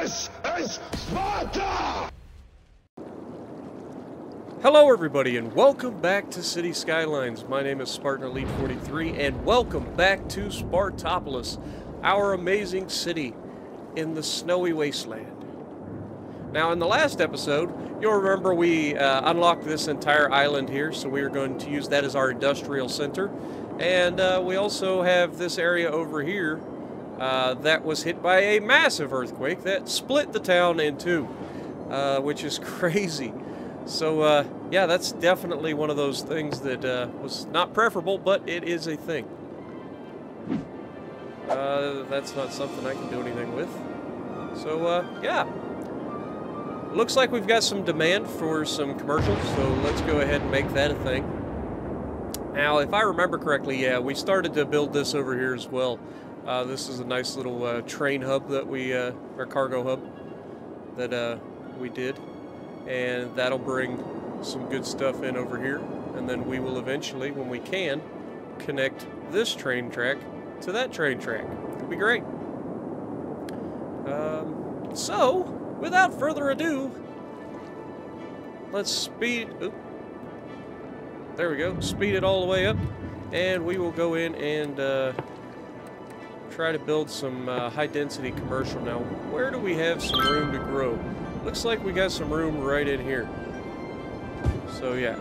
This is Sparta! Hello everybody and welcome back to City Skylines. My name is Spartan Elite 43 and welcome back to Spartopolis, our amazing city in the snowy wasteland. Now in the last episode, you'll remember we unlocked this entire island here, so we are going to use that as our industrial center. And we also have this area over here that was hit by a massive earthquake that split the town in two, which is crazy. So, yeah, that's definitely one of those things that was not preferable, but it is a thing. That's not something I can do anything with. So, yeah. Looks like we've got some demand for some commercials, so let's go ahead and make that a thing. Now, if I remember correctly, yeah, we started to build this over here as well. This is a nice little train hub that we, or cargo hub that we did. And that'll bring some good stuff in over here. And then we will eventually, when we can, connect this train track to that train track. It'll be great. So, without further ado, let's speed... Oop, there we go. Speed it all the way up. And we will go in and try to build some high-density commercial. Now, where do we have some room to grow? Looks like we got some room right in here. So yeah,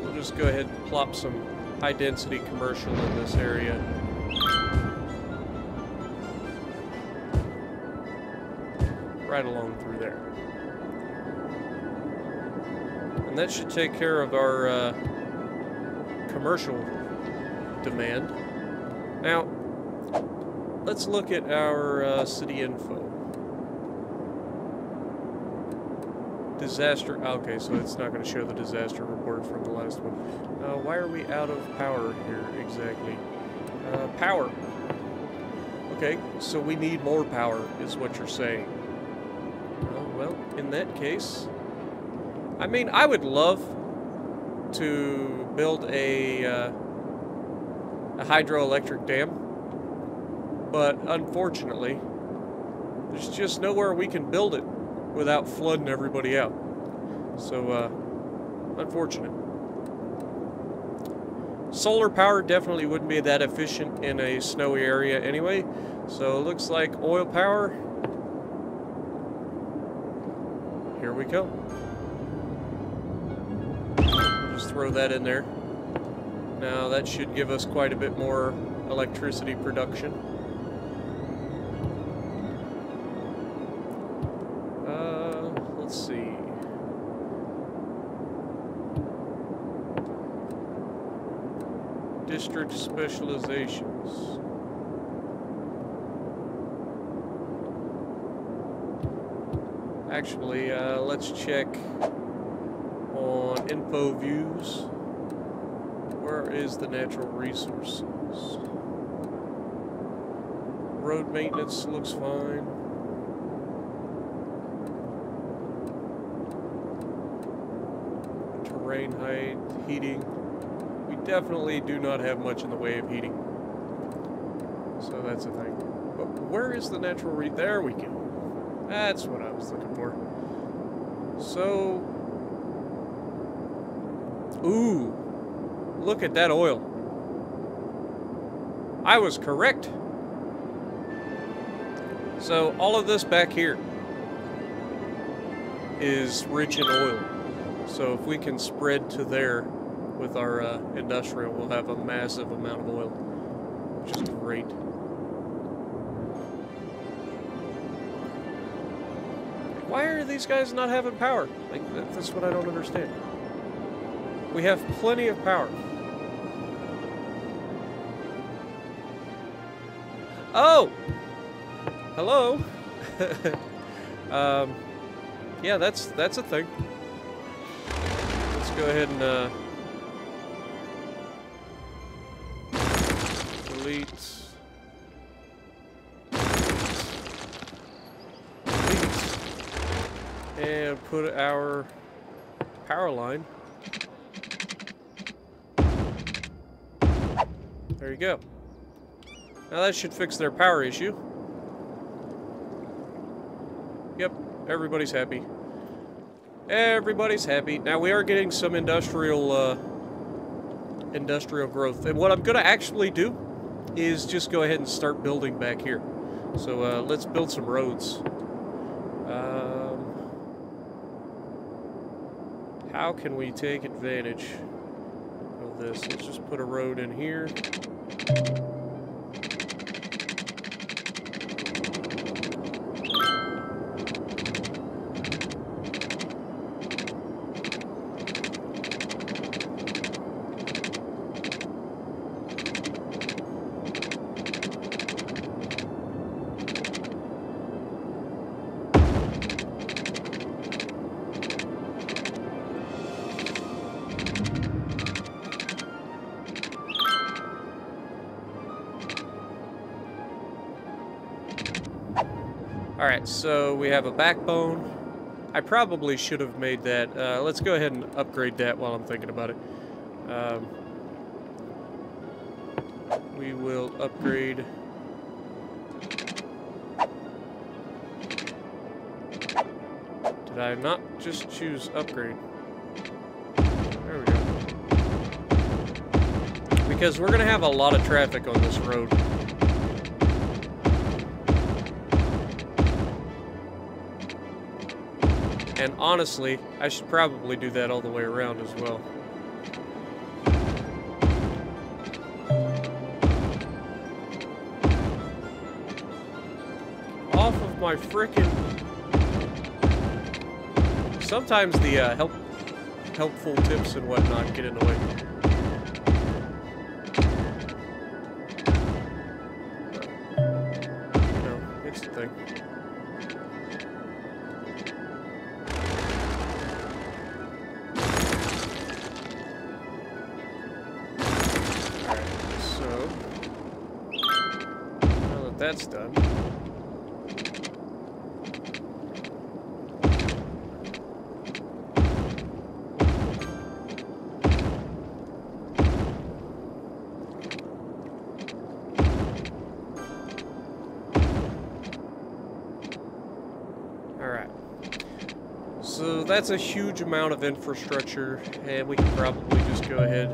we'll just go ahead and plop some high-density commercial in this area. Right along through there. And that should take care of our commercial demand. Now, let's look at our city info. Disaster. Okay, so it's not going to show the disaster report from the last one. Why are we out of power here exactly? Power. Okay, so we need more power, is what you're saying. Well, in that case, I mean, I would love to build a hydroelectric dam, but unfortunately, there's just nowhere we can build it without flooding everybody out. So, unfortunate. Solar power definitely wouldn't be that efficient in a snowy area anyway. So, it looks like oil power. Here we go. We'll just throw that in there. Now, that should give us quite a bit more electricity production. Let's see. District specializations. Actually, let's check on info views. Where is the natural resources? Road maintenance looks fine. Terrain height, heating. We definitely do not have much in the way of heating. So that's a thing. But where is the natural there we go. That's what I was looking for. So... Ooh. Look at that oil. I was correct. So all of this back here is rich in oil. So if we can spread to there with our industrial, we'll have a massive amount of oil, which is great. Why are these guys not having power? Like, that's what I don't understand. We have plenty of power. Oh! Hello? Yeah, that's a thing. Let's go ahead and delete. And put our power line. There you go. Now that should fix their power issue. Yep, everybody's happy. Everybody's happy. Now we are getting some industrial growth. And what I'm going to actually do is just go ahead and start building back here. So let's build some roads. How can we take advantage of this? Let's just put a road in here. Alright, so we have a backbone. I probably should have made that. Let's go ahead and upgrade that while I'm thinking about it. We will upgrade. Did I not just choose upgrade? There we go. Because we're going to have a lot of traffic on this road. And honestly, I should probably do that all the way around as well. Off of my frickin'... Sometimes the helpful tips and whatnot get in the way. You know, it's the thing. That's done. Alright. So that's a huge amount of infrastructure, and we can probably just go ahead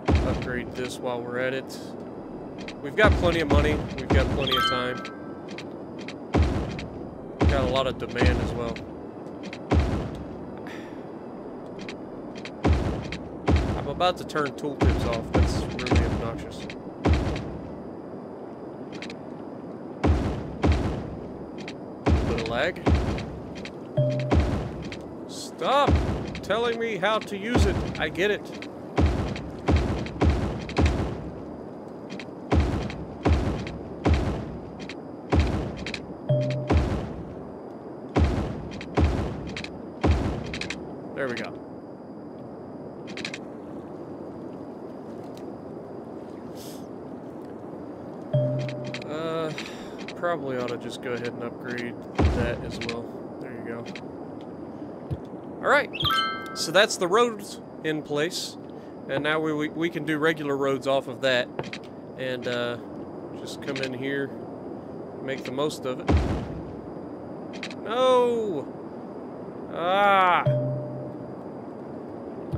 and upgrade this while we're at it. We've got plenty of money. We've got plenty of time. We've got a lot of demand as well. I'm about to turn tooltips off. That's really obnoxious. A little bit of lag. Stop telling me how to use it. I get it. There we go. Probably ought to just go ahead and upgrade that as well. There you go. Alright, so that's the roads in place. And now we can do regular roads off of that. And just come in here, make the most of it. No! Ah!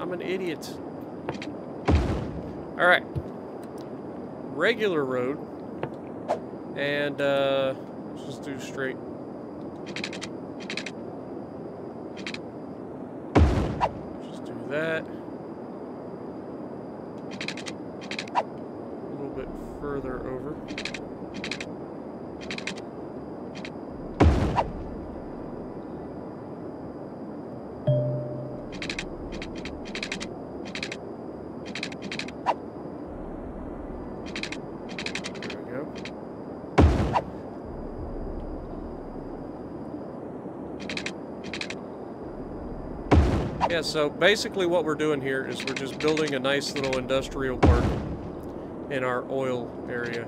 I'm an idiot. Alright. Regular road. And, let's just do straight. Just do that. A little bit further over. Yeah, so basically what we're doing here is we're just building a nice little industrial park in our oil area.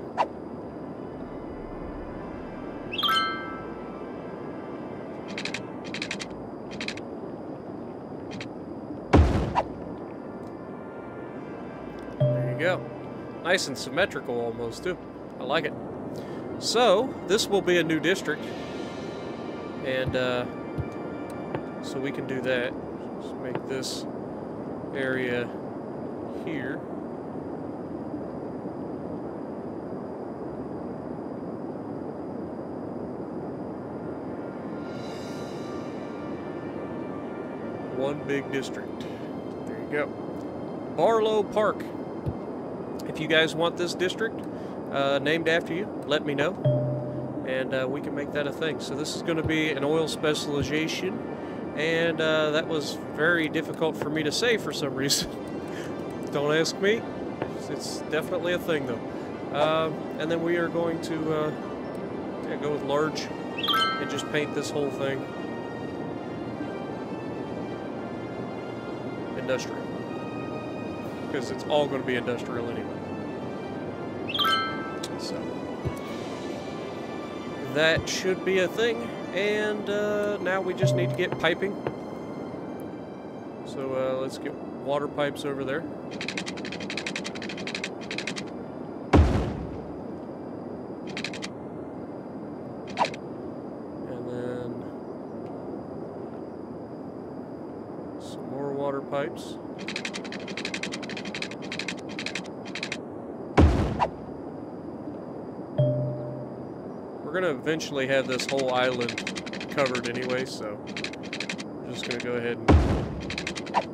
There you go. Nice and symmetrical almost too. I like it. So, this will be a new district. And so we can do that. Just make this area here. One big district. There you go. Barlow Park. If you guys want this district named after you, let me know, and we can make that a thing. So this is going to be an oil specialization, and that was very difficult for me to say for some reason. Don't ask me. It's definitely a thing, though. And then we are going to yeah, go with large and just paint this whole thing industrial, because it's all going to be industrial anyway. So that should be a thing, and now we just need to get piping. So let's get water pipes over there. And then some more water pipes. We're going to eventually have this whole island covered anyway, so we're just going to go ahead and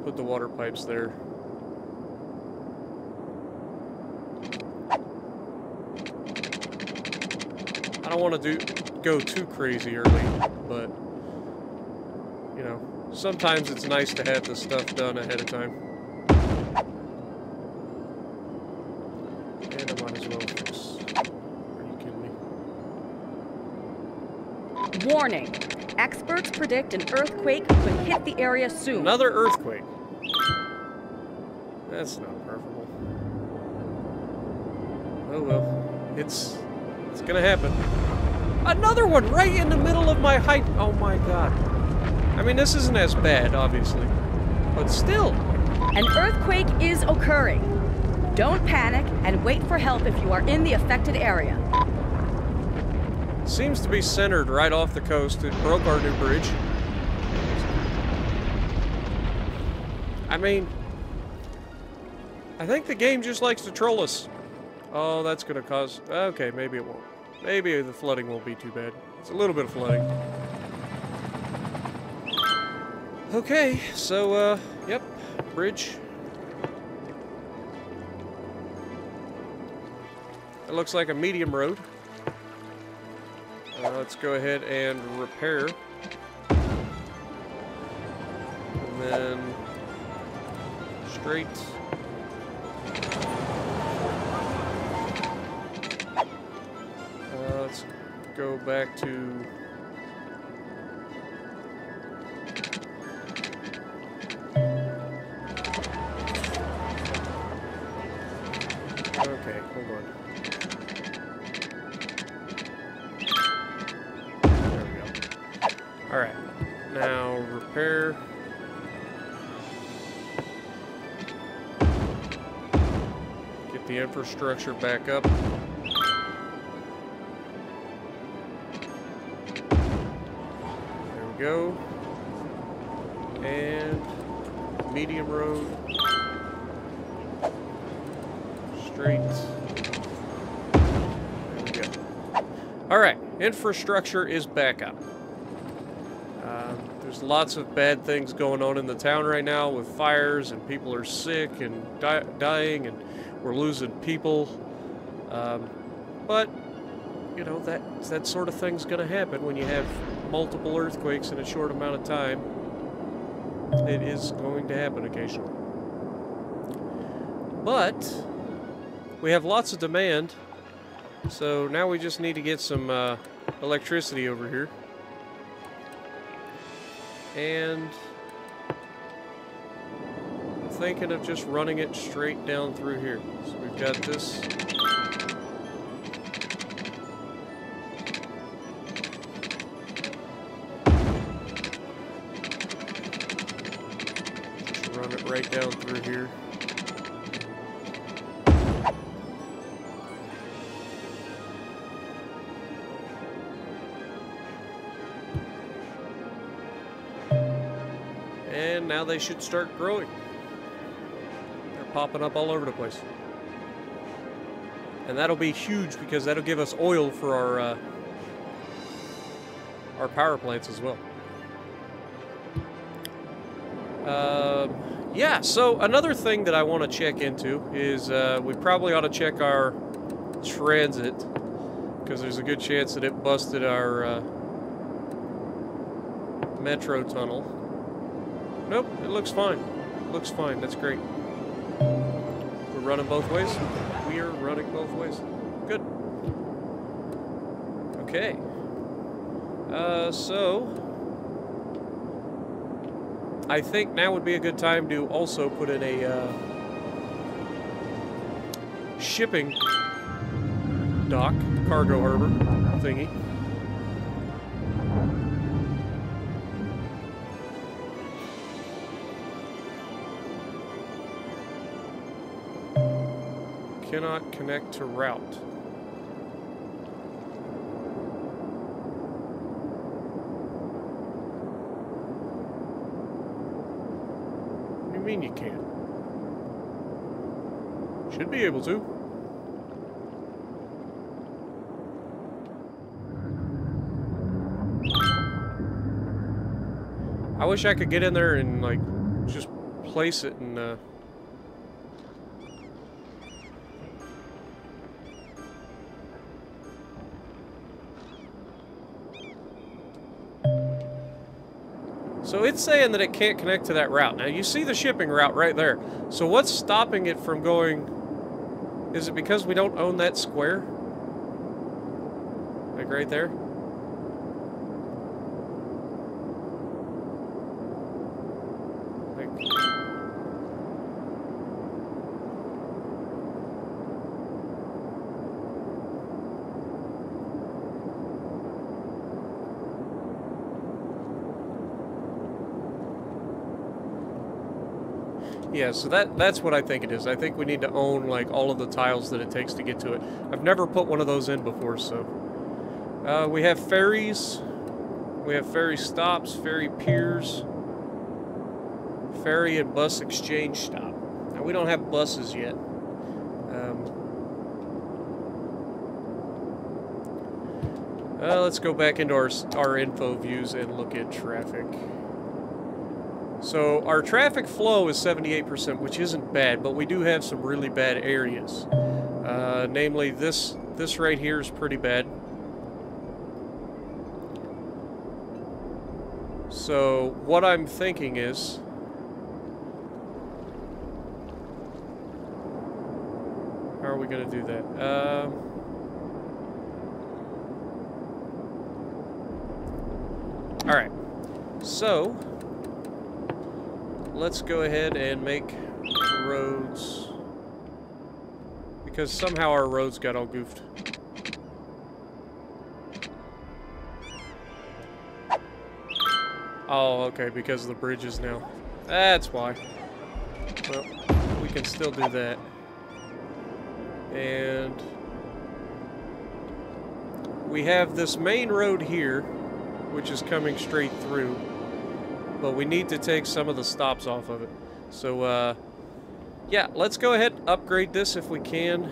put the water pipes there. I don't want to go too crazy early, but, you know, sometimes it's nice to have this stuff done ahead of time. And I might as well fix. Are you kidding me? Warning. Experts predict an earthquake could hit the area soon. Another earthquake. That's not preferable. Oh well. It's gonna happen. Another one right in the middle of my height. Oh my god. I mean, this isn't as bad, obviously. But still. An earthquake is occurring. Don't panic and wait for help if you are in the affected area. Seems to be centered right off the coast. It broke our new bridge. I mean, I think the game just likes to troll us. Oh, that's gonna cause... Okay, maybe it won't. Maybe the flooding won't be too bad. It's a little bit of flooding. Okay, so, yep, bridge. It looks like a medium road. Let's go ahead and repair. And then straight. Let's go back to... Okay, hold on. There we go. Alright, now repair. Get the infrastructure back up. There we go. And medium road. Straight. There we go. Alright, infrastructure is back up. There's lots of bad things going on in the town right now with fires, and people are sick and dying, and we're losing people. But, you know, that sort of thing's going to happen when you have multiple earthquakes in a short amount of time. It is going to happen occasionally. But we have lots of demand, so now we just need to get some electricity over here. And I'm thinking of just running it straight down through here. So we've got this. Just run it right down through here. And now they should start growing. They're popping up all over the place. And that'll be huge because that'll give us oil for our power plants as well. Yeah, so another thing that I want to check into is we probably ought to check our transit, because there's a good chance that it busted our metro tunnel. Nope, it looks fine. It looks fine, that's great. We're running both ways? We are running both ways. Good. Okay. So I think now would be a good time to also put in a shipping dock, cargo harbor thingy. Cannot connect to route. What do you mean you can't? Should be able to. I wish I could get in there and, like, just place it and, So it's saying that it can't connect to that route. Now, you see the shipping route right there. So what's stopping it from going? Is it because we don't own that square? Like right there? Yeah, so that's what I think it is. I think we need to own, like, all of the tiles that it takes to get to it. I've never put one of those in before, so. We have ferries. We have ferry stops, ferry piers, ferry and bus exchange stop. Now, we don't have buses yet. Let's go back into our info views and look at traffic. So our traffic flow is 78%, which isn't bad, but we do have some really bad areas. Namely, this right here is pretty bad. So what I'm thinking is, how are we going to do that? All right. So let's go ahead and make roads, because somehow our roads got all goofed. Oh, okay, because of the bridges now. That's why. Well, we can still do that. And we have this main road here, which is coming straight through. But we need to take some of the stops off of it. So, yeah, let's go ahead and upgrade this if we can.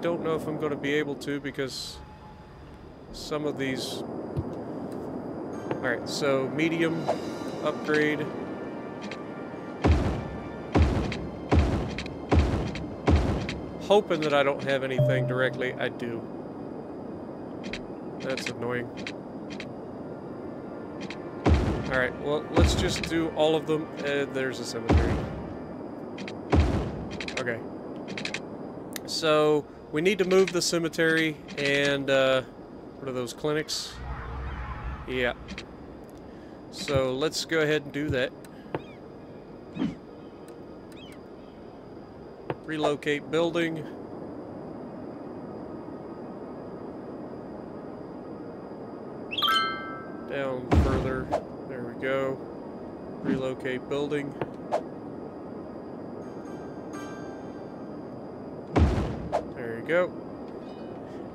Don't know if I'm going to be able to because some of these... Alright, so medium upgrade. Hoping that I don't have anything directly. I do. That's annoying. Alright, well, let's just do all of them. There's a cemetery. Okay. So, we need to move the cemetery and, what are those, clinics? Yeah. So, let's go ahead and do that. Relocate building. Down further. There we go. Relocate building. There you go.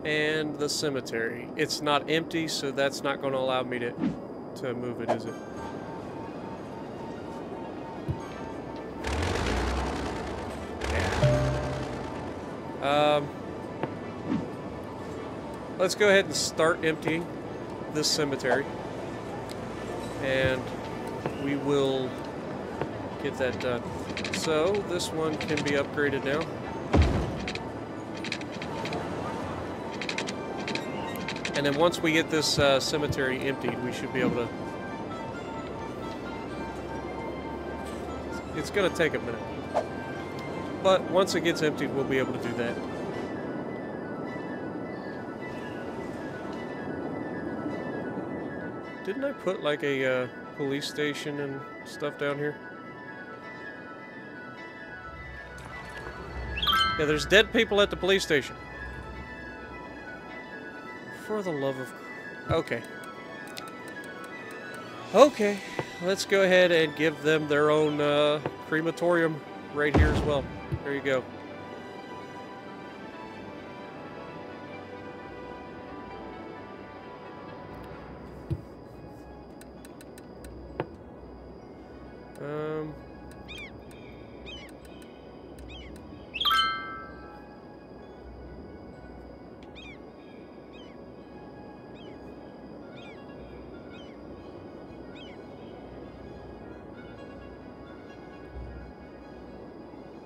And the cemetery. It's not empty, so that's not going to allow me to move it, is it? Let's go ahead and start emptying this cemetery, and we will get that done. So this one can be upgraded now. And then once we get this cemetery emptied, we should be able to... It's going to take a minute. But once it gets emptied, we'll be able to do that. Didn't I put like a police station and stuff down here? Yeah, there's dead people at the police station. For the love of... Okay. Okay, let's go ahead and give them their own crematorium right here as well. There you go.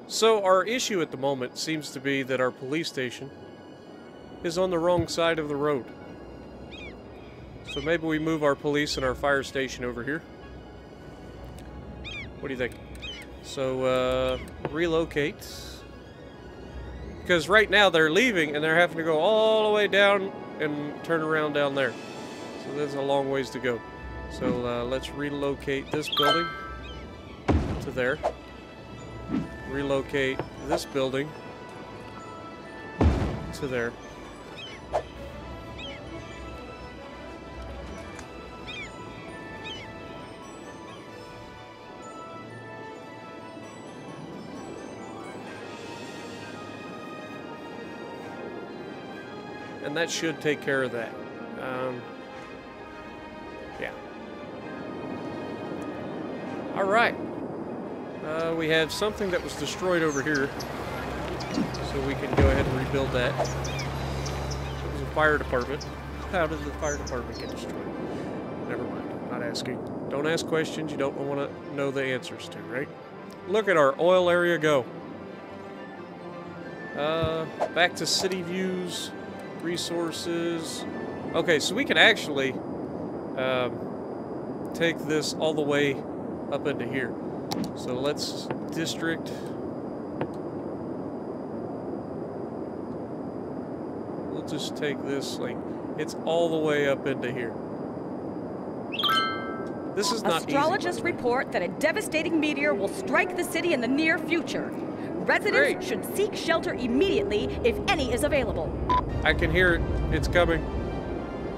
So our issue at the moment seems to be that our police station is on the wrong side of the road. So maybe we move our police and our fire station over here. What do you think? So, relocate. Because right now they're leaving and they're having to go all the way down and turn around down there. So there's a long ways to go. So let's relocate this building to there. Relocate this building to there. And that should take care of that. Yeah. All right. We have something that was destroyed over here, so we can go ahead and rebuild that. It was a fire department. How did the fire department get destroyed? Never mind. Not asking. Don't ask questions you don't want to know the answers to, right? Look at our oil area go. Back to city views, resources. Okay, so we can actually take this all the way up into here. So let's district. We'll just take this, like, it's all the way up into here. This is not Astrologists report that a devastating meteor will strike the city in the near future. Residents should seek shelter immediately if any is available. I can hear it. It's coming.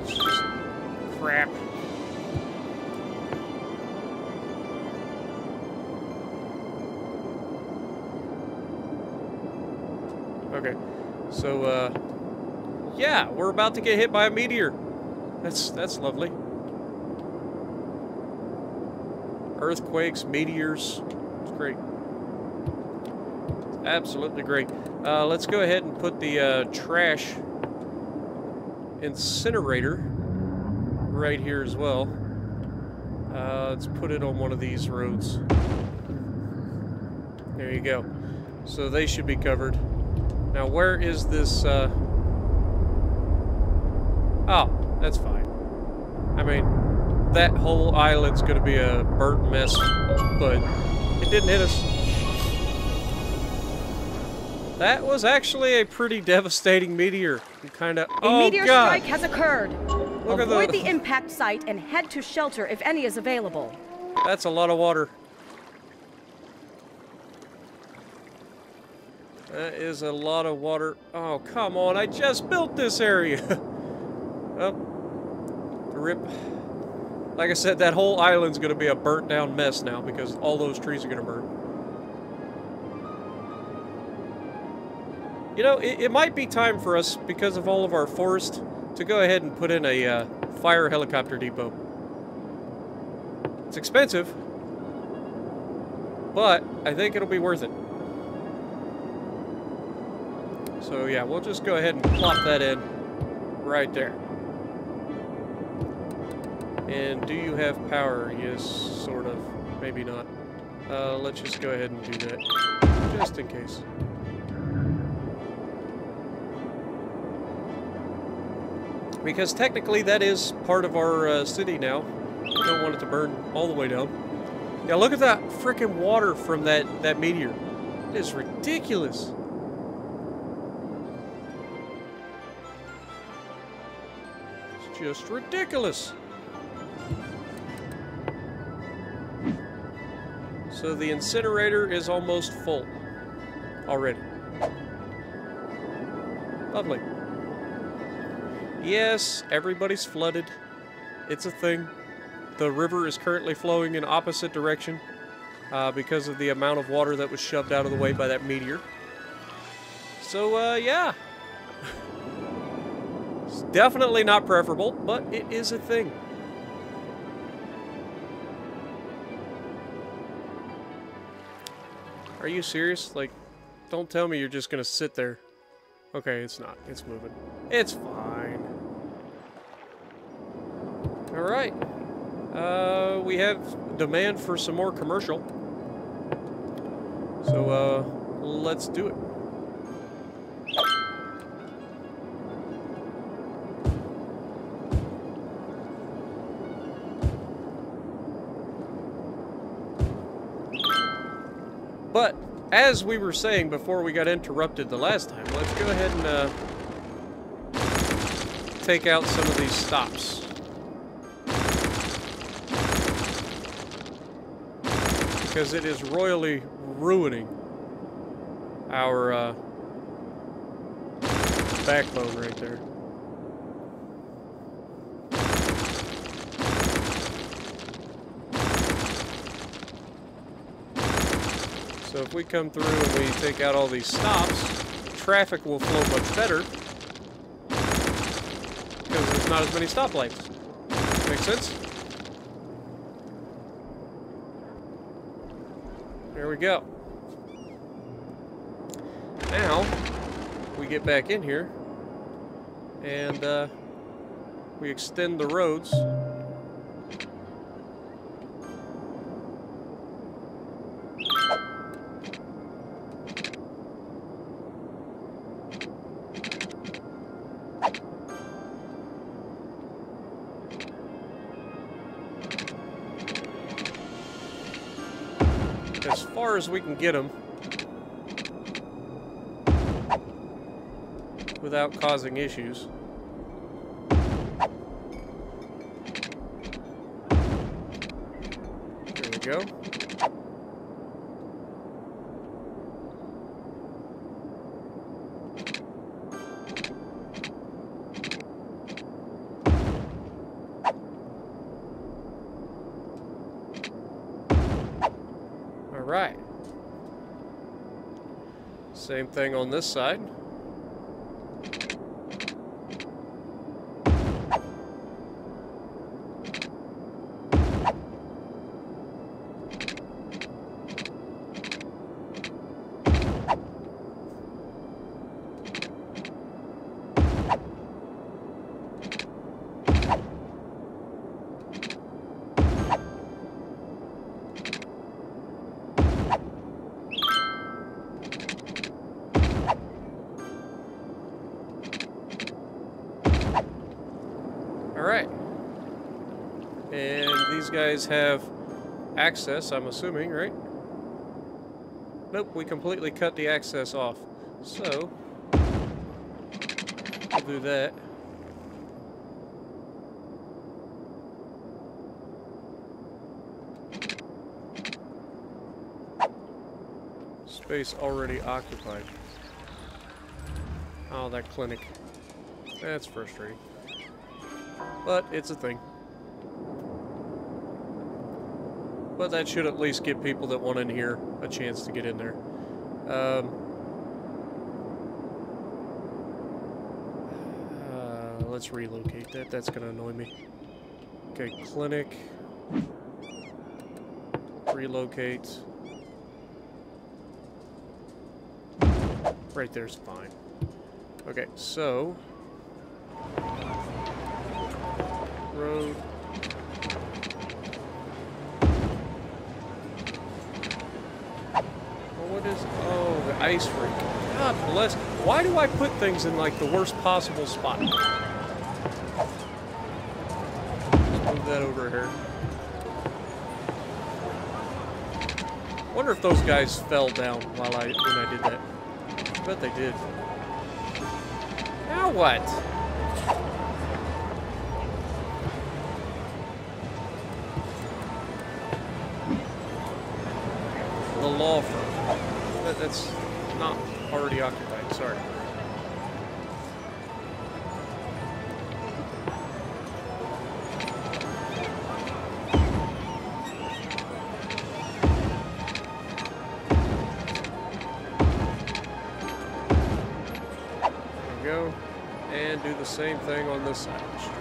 It's just crap. Okay, so, yeah, we're about to get hit by a meteor. That's lovely. Earthquakes, meteors, it's great. It's absolutely great. Let's go ahead and put the trash incinerator right here as well. Let's put it on one of these roads. There you go. So they should be covered. Now, where is this, Oh, that's fine. I mean, that whole island's gonna be a burnt mess, but it didn't hit us. That was actually a pretty devastating meteor. Kinda, a meteor strike has occurred. Look Avoid the impact site and head to shelter if any is available. That's a lot of water. That is a lot of water. Oh, come on. I just built this area. Oh. Rip. Like I said, that whole island's going to be a burnt down mess now because all those trees are going to burn. You know, it might be time for us, because of all of our forest, to go ahead and put in a fire helicopter depot. It's expensive. but I think it'll be worth it. So yeah, we'll just go ahead and plop that in right there. And do you have power? Yes, sort of. Maybe not. Let's just go ahead and do that, just in case. Because technically that is part of our city now. We don't want it to burn all the way down. Yeah, look at that frickin' water from that meteor. It is ridiculous. It's just ridiculous. So the incinerator is almost full already. Lovely. Yes, everybody's flooded. It's a thing. The river is currently flowing in opposite direction because of the amount of water that was shoved out of the way by that meteor. So, yeah. It's definitely not preferable, but it is a thing. Are you serious? Like, don't tell me you're just gonna sit there. Okay, it's not. It's moving. It's fine. Alright. We have demand for some more commercial. So, let's do it. But, as we were saying before we got interrupted the last time, let's go ahead and take out some of these stops. Because it is royally ruining our backbone right there. So if we come through and we take out all these stops, traffic will flow much better because there's not as many stoplights. Make sense? There we go. Now, we get back in here and we extend the roads. As far as we can get them without causing issues. There we go. Right. Same thing on this side. Alright. And these guys have access, I'm assuming, right? Nope, we completely cut the access off. So, we'll do that. Space already occupied. Oh, that clinic. That's frustrating. But it's a thing. But that should at least give people that want in here a chance to get in there. Let's relocate that. That's going to annoy me. Okay, clinic. Relocate. Right there's fine. Okay, so... road. What is... oh, the ice rink. God bless. Why do I put things in, like, the worst possible spot? Let's move that over here. Wonder if those guys fell down when I did that. I bet they did. Now what? The law firm. That's not already occupied, sorry. There we go. And do the same thing on this side of the street.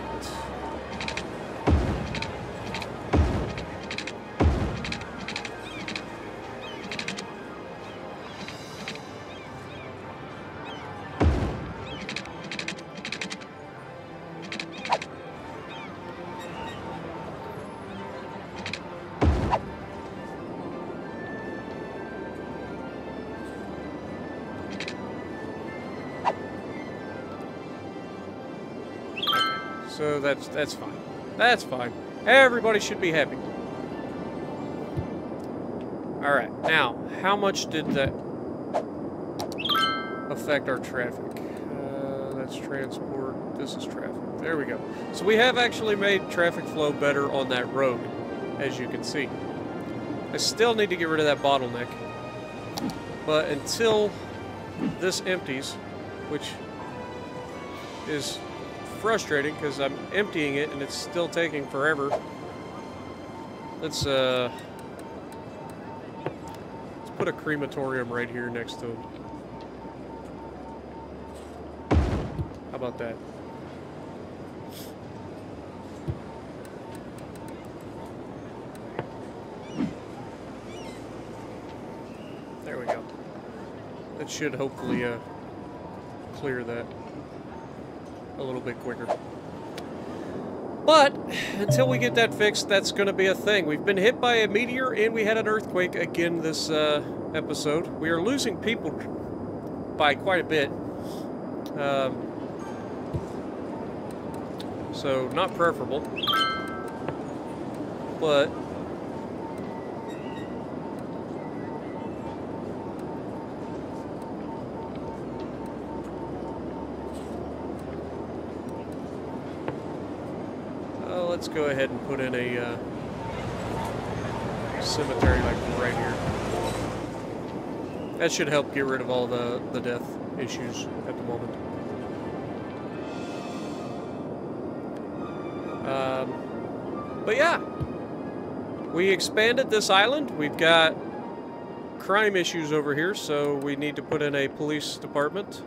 So that's fine. That's fine. Everybody should be happy. Alright, now, how much did that affect our traffic? That's transport. This is traffic. There we go. So we have actually made traffic flow better on that road, as you can see. I still need to get rid of that bottleneck. But until this empties, which is frustrating because I'm emptying it and it's still taking forever. Let's put a crematorium right here next to it. How about that? There we go. That should hopefully clear that a little bit quicker. But until we get that fixed, that's going to be a thing. We've been hit by a meteor and we had an earthquake again this episode. We are losing people by quite a bit. So not preferable. But let's go ahead and put in a cemetery like right here. That should help get rid of all the death issues at the moment. But yeah, we expanded this island. We've got crime issues over here, so we need to put in a police department.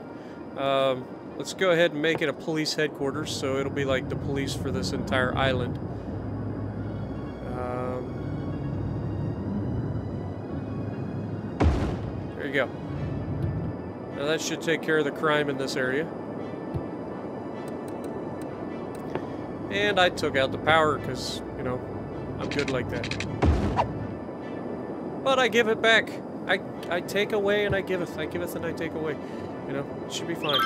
Let's go ahead and make it a police headquarters, so it'll be like the police for this entire island. There you go. Now that should take care of the crime in this area. And I took out the power because, you know, I'm good like that. But I give it back. I take away and I giveth. I giveth and I take away. You know, it should be fine.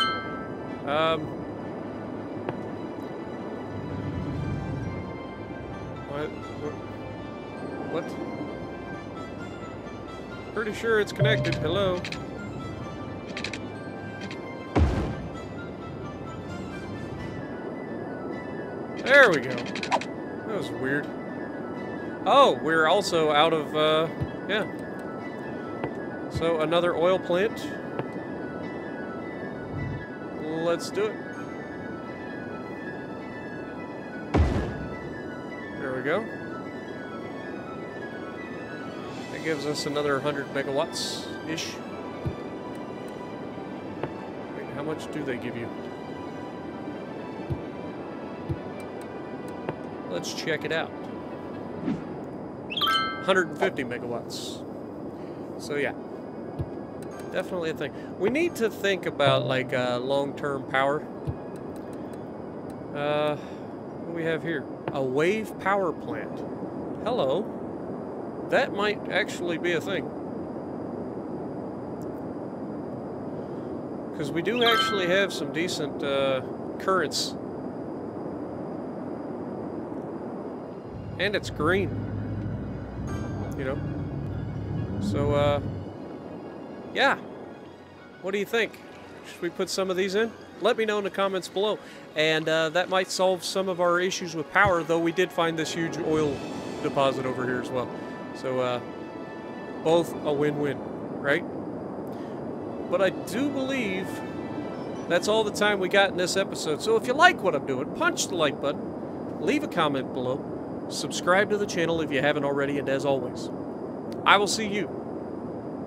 What? Pretty sure it's connected. Hello? There we go. That was weird. Oh, we're also out of, yeah. So, another oil plant. Let's do it. There we go. That gives us another 100 megawatts-ish. Wait, how much do they give you? Let's check it out. 150 megawatts. So yeah. Definitely a thing. We need to think about, like, long-term power. What do we have here? A wave power plant. Hello. That might actually be a thing. Because we do actually have some decent currents. And it's green. You know? So, yeah. What do you think? Should we put some of these in? Let me know in the comments below. And that might solve some of our issues with power, though we did find this huge oil deposit over here as well. So, both a win-win, right? But I do believe that's all the time we got in this episode. So if you like what I'm doing, punch the like button, leave a comment below, subscribe to the channel if you haven't already, and as always, I will see you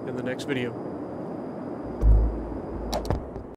in the next video.